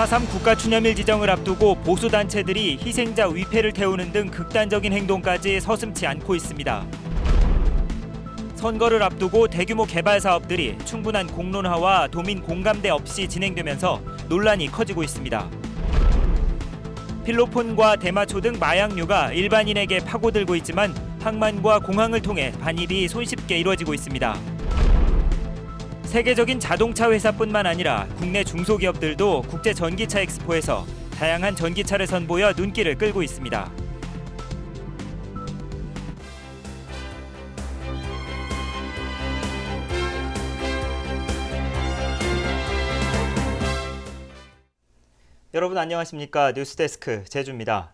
4.3 국가추념일 지정을 앞두고 보수단체들이 희생자 위패를 태우는 등 극단적인 행동까지 서슴지 않고 있습니다. 선거를 앞두고 대규모 개발 사업들이 충분한 공론화와 도민 공감대 없이 진행되면서 논란이 커지고 있습니다. 필로폰과 대마초 등 마약류가 일반인에게 파고들고 있지만 항만과 공항을 통해 반입이 손쉽게 이루어지고 있습니다. 세계적인 자동차 회사뿐만 아니라 국내 중소기업들도 국제 전기차 엑스포에서 다양한 전기차를 선보여 눈길을 끌고 있습니다. 여러분 안녕하십니까? 뉴스데스크 제주입니다.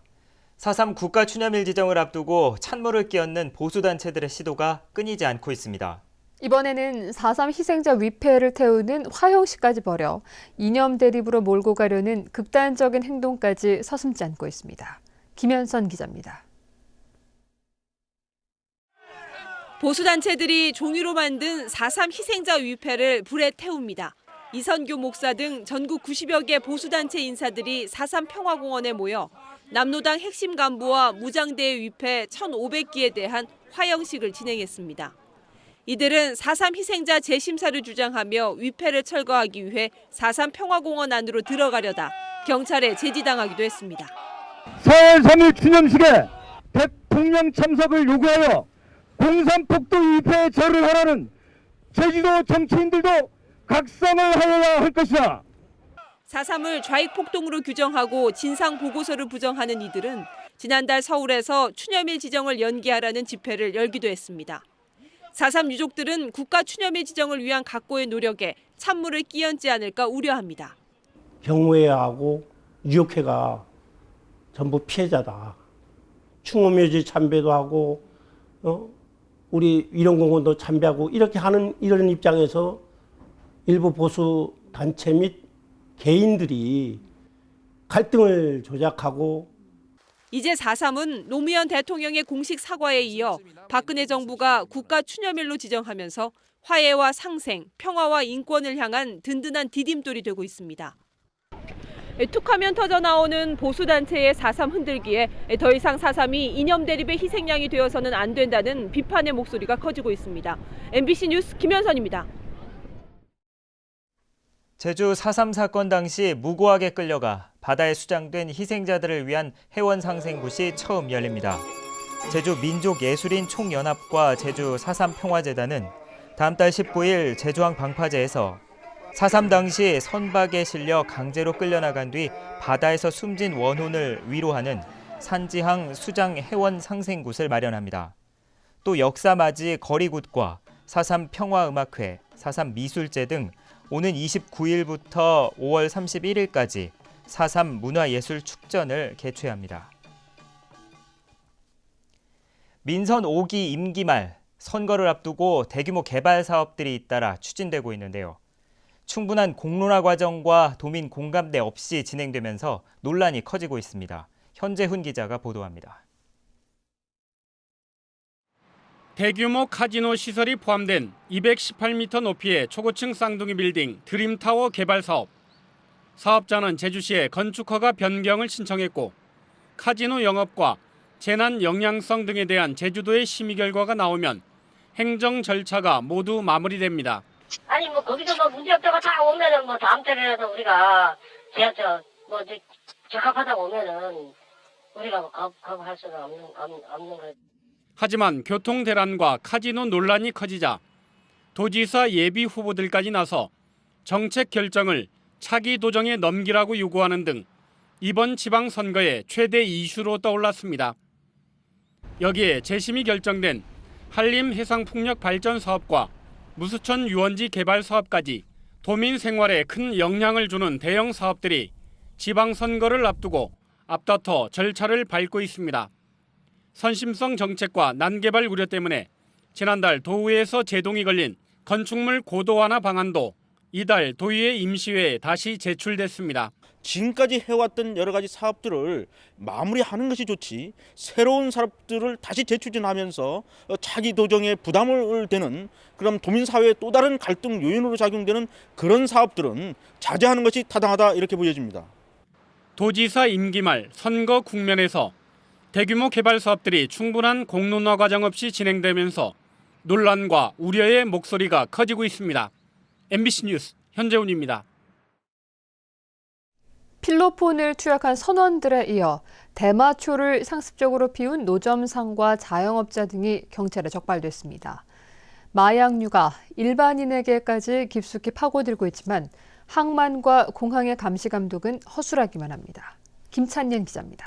4.3 국가추념일 지정을 앞두고 찬물을 끼얹는 보수단체들의 시도가 끊이지 않고 있습니다. 이번에는 4.3 희생자 위패를 태우는 화형식까지 벌여 이념 대립으로 몰고 가려는 극단적인 행동까지 서슴지 않고 있습니다. 김현선 기자입니다. 보수단체들이 종이로 만든 4.3 희생자 위패를 불에 태웁니다. 이선교 목사 등 전국 90여 개 보수단체 인사들이 4.3 평화공원에 모여 남로당 핵심 간부와 무장대의 위패 1,500기에 대한 화형식을 진행했습니다. 이들은 4.3 희생자 재심사를 주장하며 위패를 철거하기 위해 4.3 평화공원 안으로 들어가려다 경찰에 제지당하기도 했습니다. 4월 3일 추념식에 대통령 참석을 요구하여 공산폭도 위패에 절을 하라는 제주도 정치인들도 각성을 하여야 할 것이다. 4.3을 좌익폭동으로 규정하고 진상보고서를 부정하는 이들은 지난달 서울에서 추념일 지정을 연기하라는 집회를 열기도 했습니다. 4.3 유족들은 국가 추념일 지정을 위한 각고의 노력에 찬물을 끼얹지 않을까 우려합니다. 경호회하고 유족회가 전부 피해자다. 충호묘지 참배도 하고 우리 위령공원도 참배하고 이렇게 하는 이런 입장에서 일부 보수 단체 및 개인들이 갈등을 조작하고 이제 4.3은 노무현 대통령의 공식 사과에 이어 박근혜 정부가 국가 추념일로 지정하면서 화해와 상생, 평화와 인권을 향한 든든한 디딤돌이 되고 있습니다. 툭하면 터져나오는 보수단체의 4.3 흔들기에 더 이상 4.3이 이념 대립의 희생양이 되어서는 안 된다는 비판의 목소리가 커지고 있습니다. MBC 뉴스 김현선입니다. 제주 4.3 사건 당시 무고하게 끌려가 바다에 수장된 희생자들을 위한 해원상생굿이 처음 열립니다. 제주 민족예술인 총연합과 제주 4.3 평화재단은 다음 달 19일 제주항 방파제에서 4.3 당시 선박에 실려 강제로 끌려나간 뒤 바다에서 숨진 원혼을 위로하는 산지항 수장 해원상생굿을 마련합니다. 또 역사맞이 거리굿과 4.3 평화음악회, 4.3 미술제 등 오는 29일부터 5월 31일까지 4.3 문화예술축전을 개최합니다. 민선 5기 임기 말 선거를 앞두고 대규모 개발 사업들이 잇따라 추진되고 있는데요. 충분한 공론화 과정과 도민 공감대 없이 진행되면서 논란이 커지고 있습니다. 현재훈 기자가 보도합니다. 대규모 카지노 시설이 포함된 218m 높이의 초고층 쌍둥이 빌딩 드림타워 개발 사업. 사업자는 제주시에 건축허가 변경을 신청했고 카지노 영업과 재난 영향성 등에 대한 제주도의 심의 결과가 나오면 행정 절차가 모두 마무리됩니다. 아니 뭐 거기서 뭐 문제 없다고 다 오면은 뭐 다음 달에라도 우리가 적합하다고 오면은 우리가 뭐 거부할 수는 없는 거지. 하지만 교통 대란과 카지노 논란이 커지자 도지사 예비 후보들까지 나서 정책 결정을 차기 도정에 넘기라고 요구하는 등 이번 지방선거의 최대 이슈로 떠올랐습니다. 여기에 재심이 결정된 한림해상풍력 발전 사업과 무수천 유원지 개발 사업까지 도민 생활에 큰 영향을 주는 대형 사업들이 지방선거를 앞두고 앞다퉈 절차를 밟고 있습니다. 선심성 정책과 난개발 우려 때문에 지난달 도의회에서 제동이 걸린 건축물 고도 완화 방안도 이달 도의회 임시회에 다시 제출됐습니다. 지금까지 해왔던 여러 가지 사업들을 마무리하는 것이 좋지 새로운 사업들을 다시 재추진하면서 차기 도정에 부담을 되는 그럼 도민사회의 또 다른 갈등 요인으로 작용되는 그런 사업들은 자제하는 것이 타당하다 이렇게 보여집니다. 도지사 임기 말 선거 국면에서 대규모 개발 사업들이 충분한 공론화 과정 없이 진행되면서 논란과 우려의 목소리가 커지고 있습니다. MBC 뉴스 현재훈입니다. 필로폰을 투약한 선원들에 이어 대마초를 상습적으로 피운 노점상과 자영업자 등이 경찰에 적발됐습니다. 마약류가 일반인에게까지 깊숙이 파고들고 있지만 항만과 공항의 감시 감독은 허술하기만 합니다. 김찬년 기자입니다.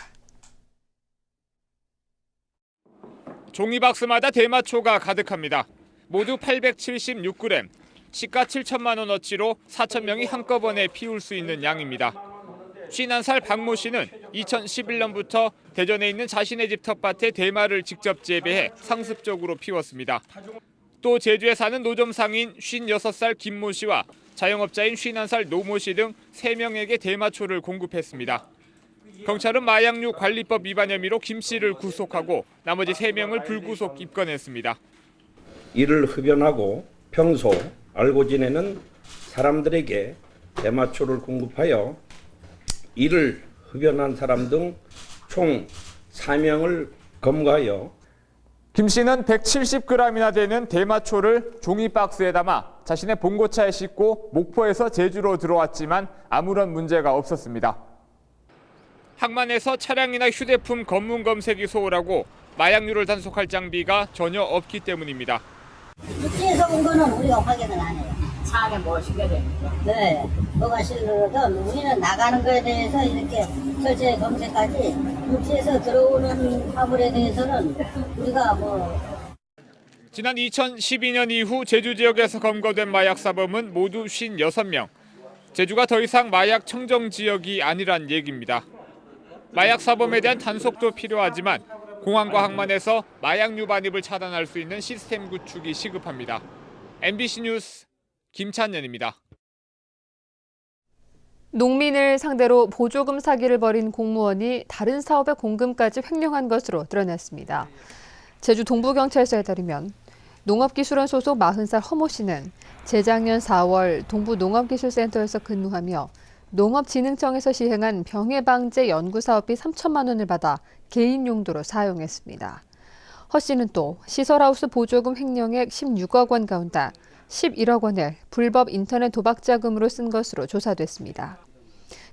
종이박스마다 대마초가 가득합니다. 모두 876g, 시가 7천만 원어치로 4천 명이 한꺼번에 피울 수 있는 양입니다. 51살 박모 씨는 2011년부터 대전에 있는 자신의 집 텃밭에 대마를 직접 재배해 상습적으로 피웠습니다. 또 제주에 사는 노점상인 56살 김모 씨와 자영업자인 51살 노모 씨 등 3명에게 대마초를 공급했습니다. 경찰은 마약류 관리법 위반 혐의로 김 씨를 구속하고 나머지 3명을 불구속 입건했습니다. 이를 흡연하고 평소 알고 지내는 사람들에게 대마초를 공급하여 이를 흡연한 사람 등 총 4명을 검거하여 김 씨는 170g이나 되는 대마초를 종이박스에 담아 자신의 봉고차에 싣고 목포에서 제주로 들어왔지만 아무런 문제가 없었습니다. 항만에서 차량이나 휴대폰 검문 검색이 소홀하고 마약류를 단속할 장비가 전혀 없기 때문입니다. 육지에서 온 거는 우리가 확인을 안 해요. 차 안에 뭐 실려야 됩니까? 네, 뭐가 실려도 우리는 나가는 거에 대해서 이렇게 철저히 검색하지 육지에서 들어오는 화물에 대해서는 우리가 지난 2012년 이후 제주 지역에서 검거된 마약 사범은 모두 56명. 제주가 더 이상 마약 청정 지역이 아니란 얘기입니다. 마약 사범에 대한 단속도 필요하지만 공항과 항만에서 마약류 반입을 차단할 수 있는 시스템 구축이 시급합니다. MBC 뉴스 김찬년입니다. 농민을 상대로 보조금 사기를 벌인 공무원이 다른 사업의 공금까지 횡령한 것으로 드러났습니다. 제주 동부경찰서에 따르면 농업기술원 소속 40살 허모 씨는 재작년 4월 동부농업기술센터에서 근무하며 농업진흥청에서 시행한 병해방제 연구사업비 3천만 원을 받아 개인 용도로 사용했습니다. 허 씨는 또 시설하우스 보조금 횡령액 16억 원 가운데 11억 원을 불법 인터넷 도박 자금으로 쓴 것으로 조사됐습니다.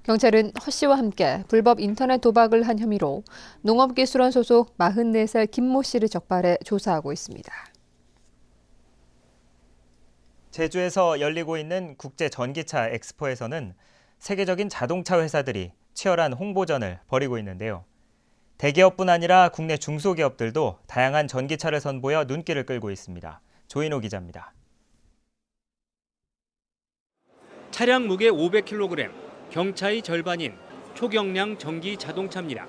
경찰은 허 씨와 함께 불법 인터넷 도박을 한 혐의로 농업기술원 소속 44살 김모 씨를 적발해 조사하고 있습니다. 제주에서 열리고 있는 국제 전기차 엑스포에서는 세계적인 자동차 회사들이 치열한 홍보전을 벌이고 있는데요. 대기업뿐 아니라 국내 중소기업들도 다양한 전기차를 선보여 눈길을 끌고 있습니다. 조인호 기자입니다. 차량 무게 500kg, 경차의 절반인 초경량 전기 자동차입니다.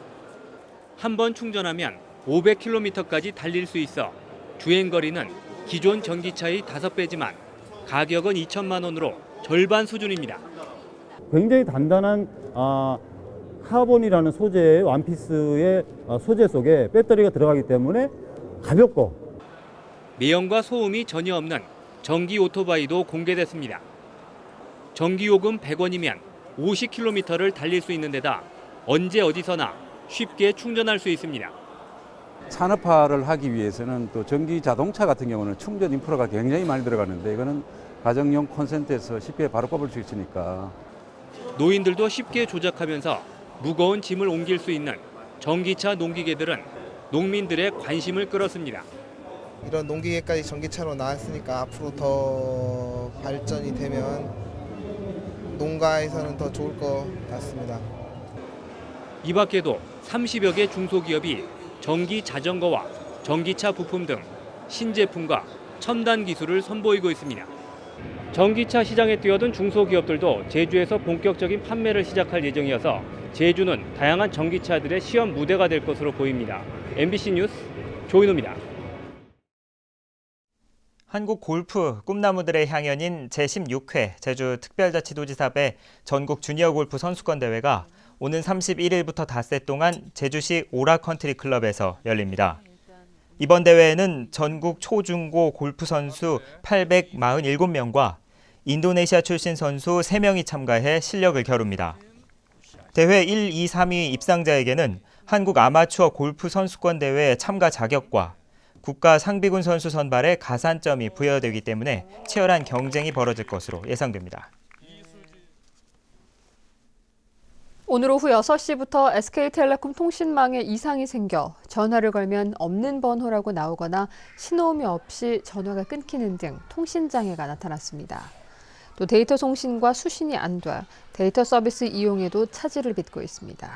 한 번 충전하면 500km까지 달릴 수 있어 주행거리는 기존 전기차의 5배지만 가격은 2천만 원으로 절반 수준입니다. 굉장히 단단한 카본이라는 소재의 원피스의 소재 속에 배터리가 들어가기 때문에 가볍고 매연과 소음이 전혀 없는 전기 오토바이도 공개됐습니다. 전기요금 100원이면 50km를 달릴 수 있는 데다 언제 어디서나 쉽게 충전할 수 있습니다. 산업화를 하기 위해서는 또 전기 자동차 같은 경우는 충전 인프라가 굉장히 많이 들어가는데 이거는 가정용 콘센트에서 쉽게 바로 꼽을 수 있으니까 노인들도 쉽게 조작하면서 무거운 짐을 옮길 수 있는 전기차 농기계들은 농민들의 관심을 끌었습니다. 이런 농기계까지 전기차로 나왔으니까 앞으로 더 발전이 되면 농가에서는 더 좋을 것 같습니다. 이 밖에도 30여 개 중소기업이 전기 자전거와 전기차 부품 등 신제품과 첨단 기술을 선보이고 있습니다. 전기차 시장에 뛰어든 중소기업들도 제주에서 본격적인 판매를 시작할 예정이어서 제주는 다양한 전기차들의 시험 무대가 될 것으로 보입니다. MBC 뉴스 조인호입니다. 한국 골프 꿈나무들의 향연인 제16회 제주특별자치도지사배 전국 주니어 골프 선수권 대회가 오는 31일부터 닷새 동안 제주시 오라컨트리클럽에서 열립니다. 이번 대회에는 전국 초중고 골프 선수 847명과 인도네시아 출신 선수 3명이 참가해 실력을 겨룹니다. 대회 1, 2, 3위 입상자에게는 한국 아마추어 골프 선수권 대회 참가 자격과 국가 상비군 선수 선발에 가산점이 부여되기 때문에 치열한 경쟁이 벌어질 것으로 예상됩니다. 오늘 오후 6시부터 SK텔레콤 통신망에 이상이 생겨 전화를 걸면 없는 번호라고 나오거나 신호음이 없이 전화가 끊기는 등 통신장애가 나타났습니다. 또 데이터 송신과 수신이 안 돼 데이터 서비스 이용에도 차질을 빚고 있습니다.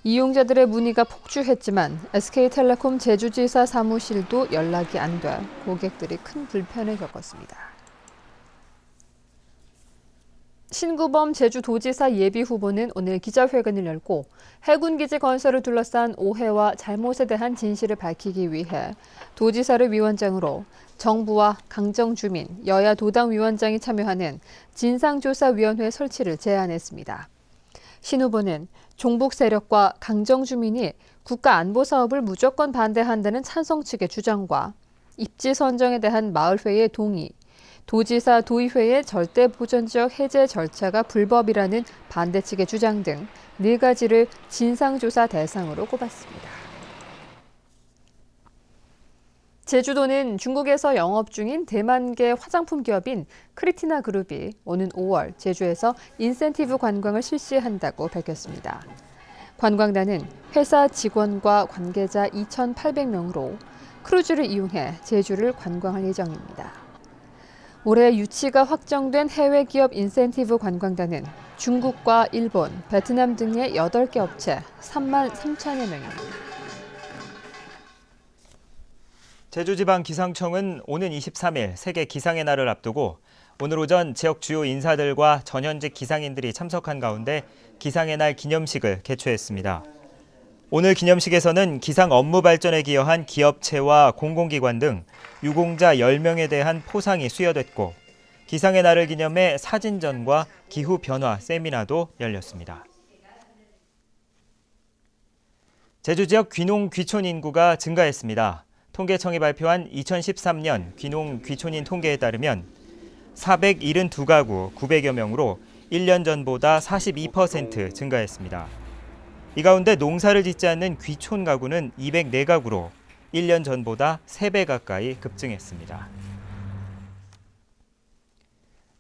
이용자들의 문의가 폭주했지만 SK텔레콤 제주지사 사무실도 연락이 안 돼 고객들이 큰 불편을 겪었습니다. 신구범 제주도지사 예비후보는 오늘 기자회견을 열고 해군기지 건설을 둘러싼 오해와 잘못에 대한 진실을 밝히기 위해 도지사를 위원장으로 정부와 강정주민, 여야 도당 위원장이 참여하는 진상조사위원회 설치를 제안했습니다. 신 후보는 종북 세력과 강정주민이 국가안보사업을 무조건 반대한다는 찬성 측의 주장과 입지 선정에 대한 마을회의 동의, 도지사 도의회의 절대 보전지역 해제 절차가 불법이라는 반대 측의 주장 등 4가지를 진상조사 대상으로 꼽았습니다. 제주도는 중국에서 영업 중인 대만계 화장품 기업인 크리티나 그룹이 오는 5월 제주에서 인센티브 관광을 실시한다고 밝혔습니다. 관광단은 회사 직원과 관계자 2,800명으로 크루즈를 이용해 제주를 관광할 예정입니다. 올해 유치가 확정된 해외 기업 인센티브 관광단은 중국과 일본, 베트남 등의 8개 업체 3만 3천여 명입니다. 제주지방기상청은 오는 23일 세계 기상의 날을 앞두고 오늘 오전 지역 주요 인사들과 전현직 기상인들이 참석한 가운데 기상의 날 기념식을 개최했습니다. 오늘 기념식에서는 기상 업무 발전에 기여한 기업체와 공공기관 등 유공자 10명에 대한 포상이 수여됐고 기상의 날을 기념해 사진전과 기후변화 세미나도 열렸습니다. 제주 지역 귀농 귀촌 인구가 증가했습니다. 통계청이 발표한 2013년 귀농 귀촌인 통계에 따르면 472가구 900여 명으로 1년 전보다 42% 증가했습니다. 이 가운데 농사를 짓지 않는 귀촌 가구는 204가구로 1년 전보다 3배 가까이 급증했습니다.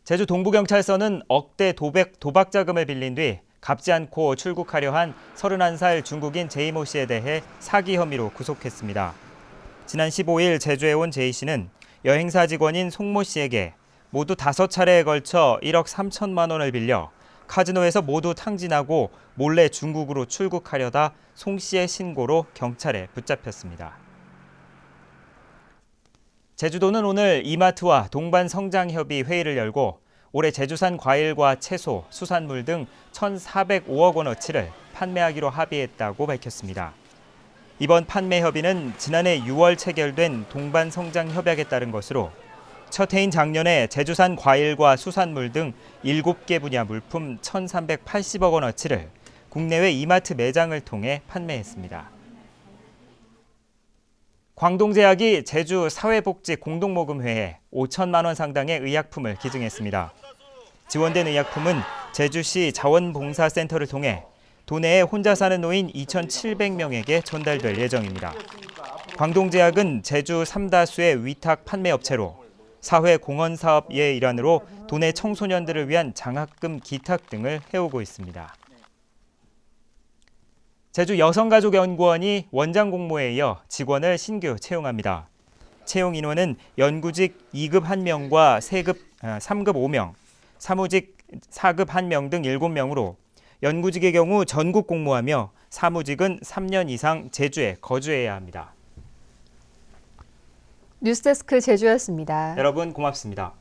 제주 동부경찰서는 억대 도박 자금을 빌린 뒤 갚지 않고 출국하려 한 31살 중국인 제이모 씨에 대해 사기 혐의로 구속했습니다. 지난 15일 제주에 온 제이 씨는 여행사 직원인 송모 씨에게 모두 5차례에 걸쳐 1억 3천만 원을 빌려 카지노에서 모두 탕진하고 몰래 중국으로 출국하려다 송 씨의 신고로 경찰에 붙잡혔습니다. 제주도는 오늘 이마트와 동반성장협의 회의를 열고 올해 제주산 과일과 채소, 수산물 등 1,405억 원어치를 판매하기로 합의했다고 밝혔습니다. 이번 판매 협의는 지난해 6월 체결된 동반성장협약에 따른 것으로 첫 해인 작년에 제주산 과일과 수산물 등 7개 분야 물품 1,380억 원어치를 국내외 이마트 매장을 통해 판매했습니다. 광동제약이 제주 사회복지 공동모금회에 5천만 원 상당의 의약품을 기증했습니다. 지원된 의약품은 제주시 자원봉사센터를 통해 도내에 혼자 사는 노인 2,700명에게 전달될 예정입니다. 광동제약은 제주 3다수의 위탁 판매업체로 사회공헌사업의 일환으로 도내 청소년들을 위한 장학금 기탁 등을 해오고 있습니다. 제주 여성가족연구원이 원장 공모에 이어 직원을 신규 채용합니다. 채용 인원은 연구직 2급 1명과 3급 5명, 사무직 4급 1명 등 7명으로 연구직의 경우 전국 공모하며 사무직은 3년 이상 제주에 거주해야 합니다. 뉴스데스크 제주였습니다. 여러분 고맙습니다.